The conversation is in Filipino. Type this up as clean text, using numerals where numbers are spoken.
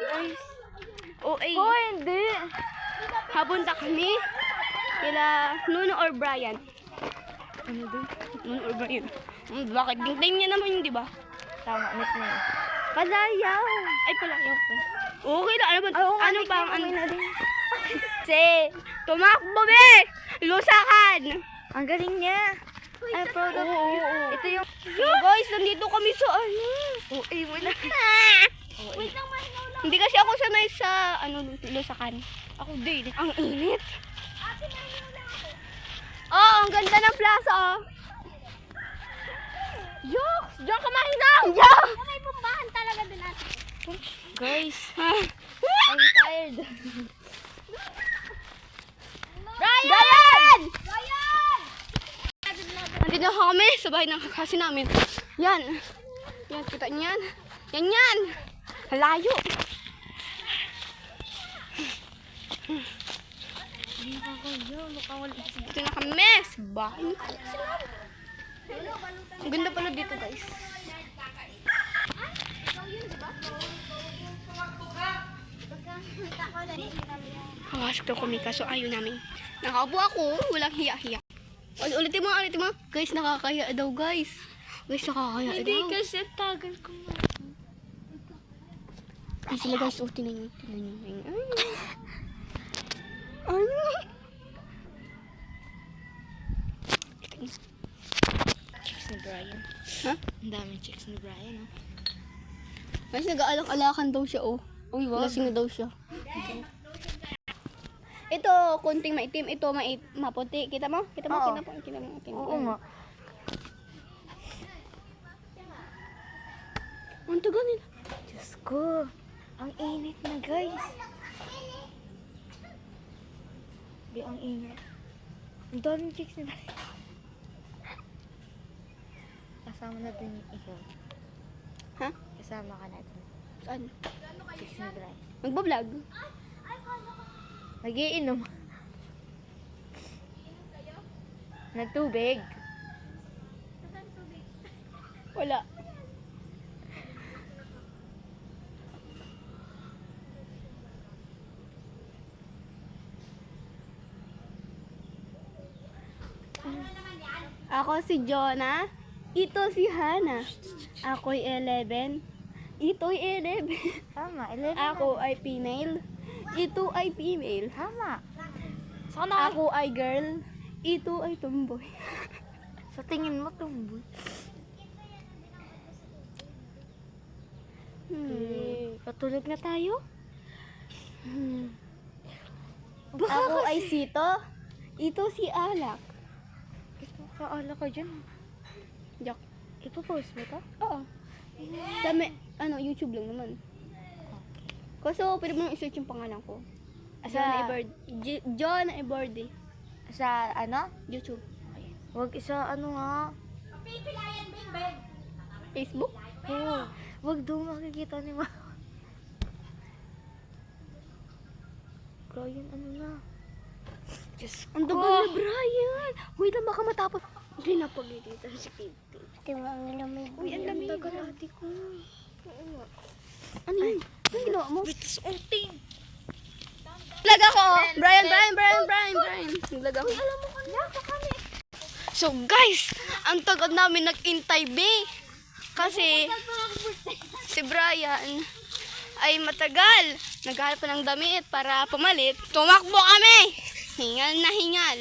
Guys. O ay, Oh, hindi. habunta kami kila Nuno or Brian. Ano doon? Nuno or Brian. Bakit? Tingnan niya naman yun, di ba? Tama, net na yun. Palayaw. Ay, palayaw pa. Okay na. Ano ba? Ano ba? Ano? na din. Tumakbo, be! Lusakan! Ang galing niya. I'm proud of you. Ito yung... So guys, nandito kami sa ano. Oh, ay, wala. Wait lang, mahinaw lang. Hindi kasi ako sanay sa lusakan. Ako din. Ang init. Oh, ang ganda ng plaza, oh. Yoks! Diyan ka mahinaw! Yoks! May pumbahan talaga din natin. Guys, I'm tired. Brian! Nandito na kami sa bahay ng kasi namin. Yan. Yan, kita niyan. Yan yan. Layo. Dito na kami sa bahay ng kasi namin. Ang ganda pala dito, guys. Hamasok daw kami kaso ayaw namin. Nakaupo ako, walang hiya-hiya. Ulitin mo. Guys, nakakaya daw, guys. Guys, nakakaya daw. Hindi kasi tagal ko na. Ay, sila guys, tinan nyo. Ay. Chicks ni Brian. Ha? Ang daming chicks ni Brian, oh. Guys, nag-aalak-alakan daw siya, oh. Uy, wag. Lasing na daw siya. Ito, kunting maitim. Ito, maputi. Kita mo? Oo. Kita mo. Oo nga. Ang tagal nila. Diyos ko. Ang init na, guys. Di, ang init. Ang daming chicks ni Brian. Kasama na din ikaw. Ha? Kasama ka natin. Saan? Chicks ni Brian. Magbablog? Nagiinom. Na tubig. Wala. Ako si Jonah. Ito si Hana. Ako'y 11. Ito'y 11. Tama, 11 Ako ay female. Ito ay female. Tama. Sana Ako ay girl. Ito ay tomboy. sa tingin mo tumboy. Patulog na tayo? Ako ay sito. Ito si Alak. Kaala ka dyan. Joke. Ipopost mo to? Oo. Sa YouTube lang naman. Kasi pwede mo nang i-search yung pangalan ko. John Iborde. Sa ano? YouTube. Wag isa ano ha? Facebook? Oo. Wag doon makikita ni Ma. Brian, ano na? Diyos Ang tagal na, Brian! Wait lang, baka matapos. Hindi na pag-edita si Kitty. Ang lamig. Uy, ang lamig. Tagal ate ko. Ano yun? Ano ginawa mo? Wait, tas uting. Naglag ako! Brian! Naglag ako. Alam mo kanina pa kami. So guys, ang tagal namin nag-intay, be. Kasi si Brian ay matagal. Naghahanap pa ng damit para pumalit. Tumakbo kami! Hingal na hingal.